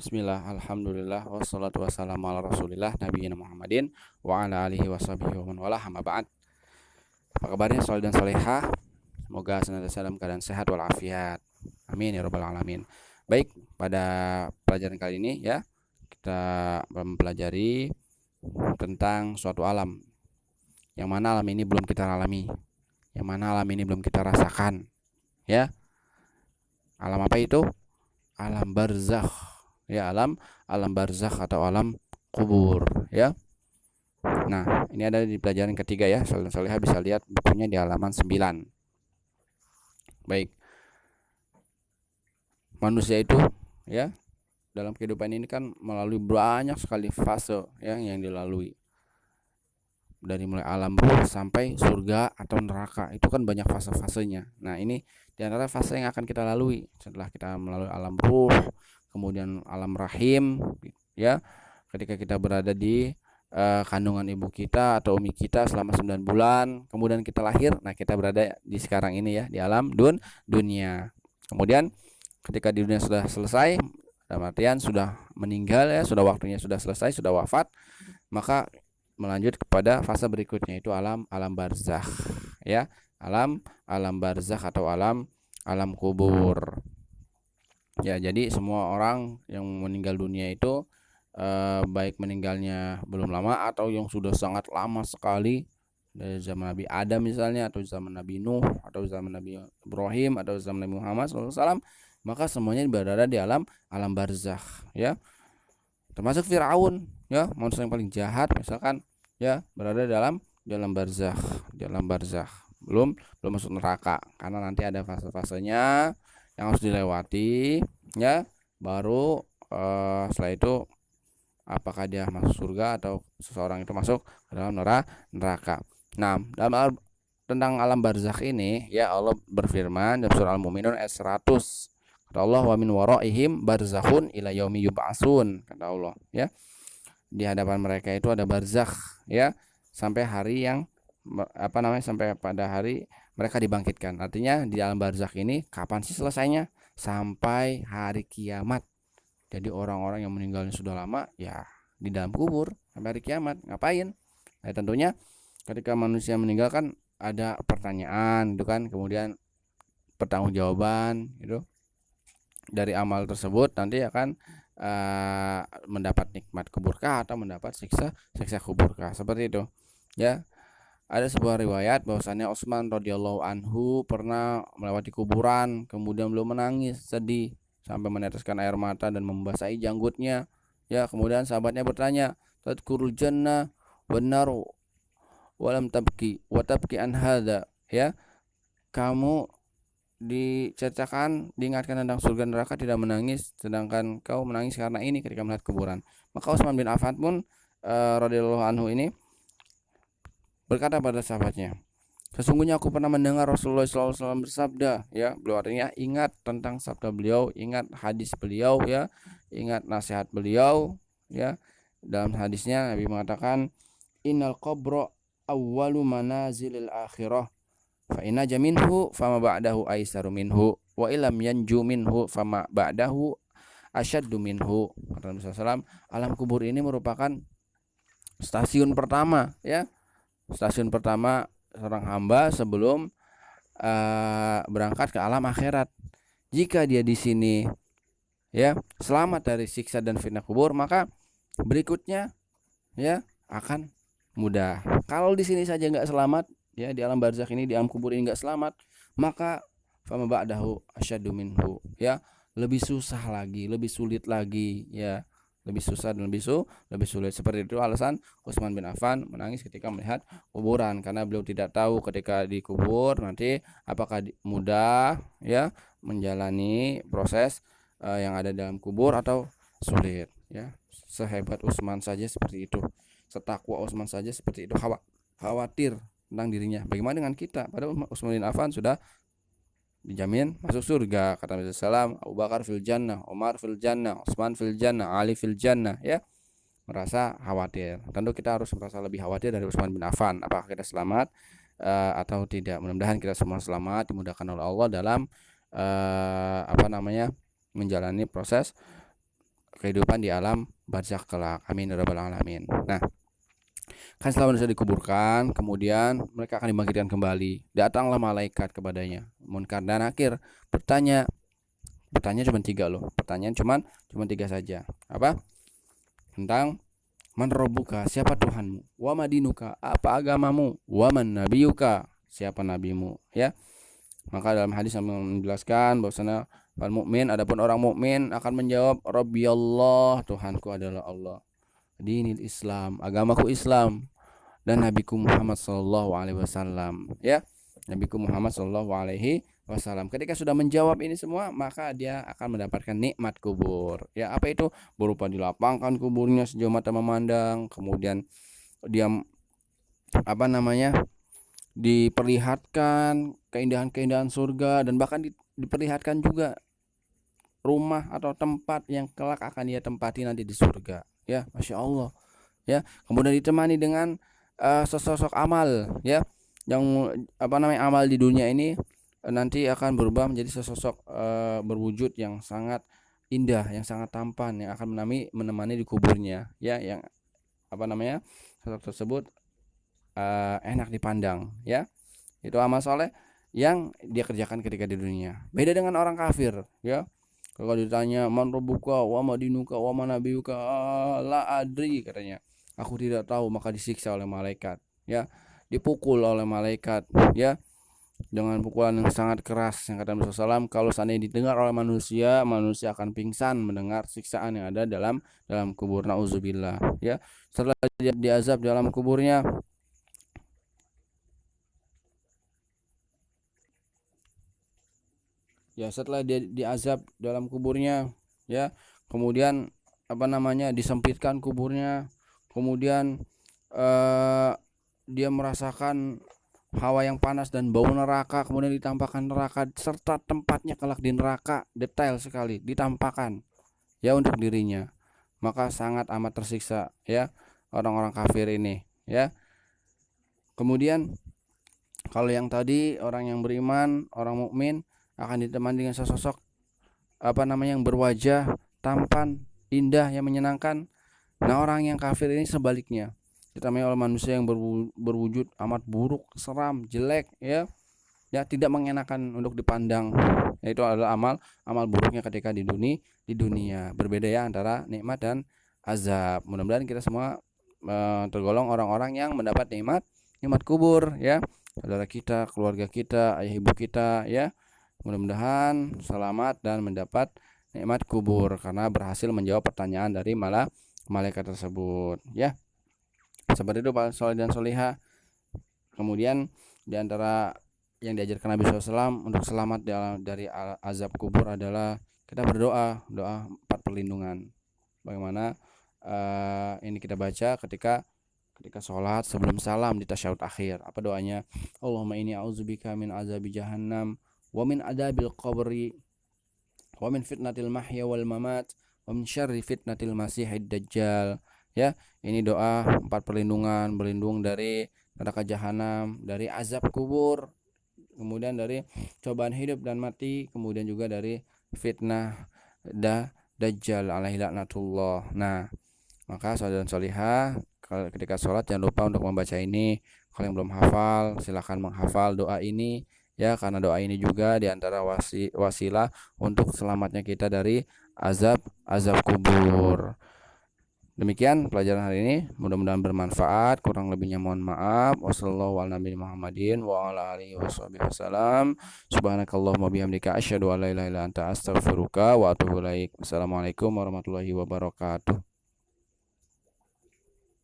Bismillah, alhamdulillah, wassalatu wassalamu ala rasulillah, nabiyina Muhammadin, wa ala alihi washabihi wa man wala, amma ba'd. Apa kabarnya soleh dan solehah? Semoga senantiasa dalam keadaan sehat walafiat. Amin ya rabbal alamin. Baik, pada pelajaran kali ini ya, kita mempelajari tentang suatu alam. Yang mana alam ini belum kita alami. Yang mana alam ini belum kita rasakan. Ya. Alam apa itu? Alam barzakh. Ya, alam barzakh atau alam kubur ya. Nah, ini ada di pelajaran ketiga ya. Soleh bisa lihat bukunya di halaman 9. Baik. Manusia itu ya, dalam kehidupan ini kan melalui banyak sekali fase ya yang dilalui. Dari mulai alam ruh sampai surga atau neraka, itu kan banyak fase-fasenya. Nah, ini di antara fase yang akan kita lalui setelah kita melalui alam ruh, kemudian alam rahim ya. Ketika kita berada di kandungan ibu kita atau umi kita selama 9 bulan, kemudian kita lahir. Nah, kita berada di sekarang ini ya, di alam dunia. Kemudian ketika di dunia sudah selesai, dalam artian sudah meninggal ya, sudah waktunya sudah selesai, sudah wafat, maka melanjut kepada fase berikutnya, itu alam barzakh ya. Alam barzakh atau alam kubur. Ya, jadi semua orang yang meninggal dunia itu baik meninggalnya belum lama atau yang sudah sangat lama sekali, dari zaman Nabi Adam misalnya, atau zaman Nabi Nuh, atau zaman Nabi Ibrahim, atau zaman Nabi Muhammad SAW, maka semuanya berada di alam barzakh ya. Termasuk Firaun ya, manusia yang paling jahat misalkan ya, berada dalam barzakh, belum masuk neraka, karena nanti ada fase-fasenya yang harus dilewati ya, baru setelah itu apakah dia masuk surga atau seseorang itu masuk ke dalam neraka. Nah, tentang alam barzakh ini ya, Allah berfirman dalam surah Al-Mu'minun ayat 100. Kata Allah, wa min waraihim barzakhun ila yaumi yub'atsun, kata Allah ya. Di hadapan mereka itu ada barzakh ya, sampai hari yang sampai pada hari mereka dibangkitkan. Artinya di alam barzakh ini kapan sih selesainya? Sampai hari kiamat. Jadi orang-orang yang meninggalnya sudah lama ya di dalam kubur sampai hari kiamat. Ngapain? Nah, tentunya ketika manusia meninggal kan ada pertanyaan itu kan, kemudian pertanggungjawaban itu dari amal tersebut nanti akan mendapat nikmat kuburkah atau mendapat siksa kuburkah, seperti itu ya. Ada sebuah riwayat bahwasannya Utsman radhiyallahu anhu pernah melewati kuburan, kemudian beliau menangis sedih sampai meneteskan air mata dan membasahi janggutnya ya. Kemudian sahabatnya bertanya, tadkurul jannah wan nar walam tabki wa tabki an hadza ya, kamu diceritakan, diingatkan tentang surga neraka, tidak menangis, sedangkan kau menangis karena ini ketika melihat kuburan. Maka Utsman bin Affan pun radhiyallahu anhu ini berkata pada sahabatnya, sesungguhnya aku pernah mendengar Rasulullah SAW bersabda ya. Beliau artinya ingat tentang sabda beliau, ingat hadis beliau ya, ingat nasihat beliau ya. Dalam hadisnya Nabi mengatakan, innal qabra awwalu manazilil akhirah, fa inna jaminhu fama ba'dahu aisaru minhu wa ilam yanju minhu fama ba'dahu asyaddu minhu. Kata Nabi SAW, alam kubur ini merupakan stasiun pertama ya, stasiun pertama seorang hamba sebelum berangkat ke alam akhirat. Jika dia di sini ya selamat dari siksa dan fitnah kubur, maka berikutnya ya akan mudah. Kalau di sini saja nggak selamat ya, di alam barzakh ini, di alam kubur ini nggak selamat, maka fama ba'dahu asyaddu minhu ya, lebih susah lagi, lebih sulit lagi ya, lebih susah dan lebih sulit. Seperti itu alasan Utsman bin Affan menangis ketika melihat kuburan, karena beliau tidak tahu ketika dikubur nanti apakah mudah ya menjalani proses yang ada dalam kubur atau sulit ya. Sehebat Utsman saja seperti itu, setakwa Utsman saja seperti itu, khawatir tentang dirinya. Bagaimana dengan kita? Padahal Utsman bin Affan sudah dijamin masuk surga, kata Nabi SAW, Abu Bakar fil jannah, Umar fil jannah, Utsman fil jannah, Ali fil jannah ya. Merasa khawatir. Tentu kita harus merasa lebih khawatir dari Utsman bin Affan, apakah kita selamat atau tidak. Mudah-mudahan kita semua selamat, dimudahkan oleh Allah dalam menjalani proses kehidupan di alam barzakh kelak. Amin ya rabbal alamin. Nah, kan setelah manusia dikuburkan, kemudian mereka akan dibangkitkan kembali. Datanglah malaikat kepadanya, Munkar dan Nakir, bertanya. Pertanyaan cuma 3 loh. Pertanyaan cuma 3 saja. Apa? Tentang man rabbuka, siapa Tuhanmu? Wa madinuka, apa agamamu? Wa man nabiyuka, siapa nabimu? Ya. Maka dalam hadis yang menjelaskan bahwasanya para mukmin, adapun orang mukmin akan menjawab Rabbi Allah, Tuhanku adalah Allah. Dinil Islam, agamaku Islam, dan nabiku Muhammad sallallahu alaihi wasallam, ya. Nabiku Muhammad sallallahu alaihi wasallam. Ketika sudah menjawab ini semua, maka dia akan mendapatkan nikmat kubur. Ya, apa itu? Berupa dilapangkan kuburnya sejauh mata memandang, kemudian dia diperlihatkan keindahan-keindahan surga, dan bahkan diperlihatkan juga rumah atau tempat yang kelak akan dia tempati nanti di surga. Ya, Masya Allah. Ya, kemudian ditemani dengan sosok amal, ya, yang amal di dunia ini nanti akan berubah menjadi sosok berwujud yang sangat indah, yang sangat tampan, yang akan menemani di kuburnya, ya, yang sosok tersebut enak dipandang, ya. Itu amal soleh yang dia kerjakan ketika di dunia. Beda dengan orang kafir, ya. Kalau ditanya man rabbuka wa madinuka wa manabiyuka, la adri, katanya, aku tidak tahu, maka disiksa oleh malaikat, ya, dipukul oleh malaikat, ya, dengan pukulan yang sangat keras. Yang kata Rasulullah SAW, kalau seandainya didengar oleh manusia akan pingsan mendengar siksaan yang ada dalam kubur. Nauzubillah, ya. Setelah dia diazab dalam kuburnya, ya, setelah dia diazab dalam kuburnya, ya, kemudian disempitkan kuburnya, kemudian dia merasakan hawa yang panas dan bau neraka, kemudian ditampakkan neraka serta tempatnya kelak di neraka, detail sekali ditampakkan, ya, untuk dirinya. Maka sangat amat tersiksa, ya, orang-orang kafir ini, ya. Kemudian kalau yang tadi orang yang beriman, orang mukmin akan ditemani dengan sosok yang berwajah tampan, indah, yang menyenangkan. Nah, orang yang kafir ini sebaliknya, ditemani oleh manusia yang berwujud amat buruk, seram, jelek, ya, tidak mengenakan untuk dipandang. Itu adalah amal buruknya ketika di dunia. Berbeda, ya, antara nikmat dan azab. Mudah-mudahan kita semua tergolong orang-orang yang mendapat nikmat kubur, ya. Saudara kita, keluarga kita, ayah ibu kita, ya, mudah-mudahan selamat dan mendapat nikmat kubur karena berhasil menjawab pertanyaan dari malaikat tersebut, ya. Seperti itu Pak Soleh dan Solihah. Kemudian diantara yang diajarkan Nabi SAW untuk selamat dari azab kubur adalah kita berdoa, doa 4 perlindungan. Bagaimana ini kita baca ketika sholat sebelum salam di tasyahud akhir. Apa doanya? Allahumma inni a'udzubika min azabi jahannam wa min adabil qabri wa min fitnatil mahya wal mamat wa min syarri fitnatil masihid dajjal. Ya, ini doa 4 perlindungan, berlindung dari neraka jahanam, dari azab kubur, kemudian dari cobaan hidup dan mati, kemudian juga dari fitnah dajjal alaihi laknatullah. Nah, maka saudara dan salihah, ketika sholat jangan lupa untuk membaca ini. Kalau yang belum hafal, silakan menghafal doa ini, ya, karena doa ini juga diantara wasilah untuk selamatnya kita dari azab kubur. Demikian pelajaran hari ini, mudah-mudahan bermanfaat. Kurang lebihnya mohon maaf. Wassalamualaikum warahmatullahi wabarakatuh. Subhanakallahumma bihamdika asyhadu an la ilaha illa anta astaghfiruka wa atubu ilaik. Assalamualaikum warahmatullahi wabarakatuh.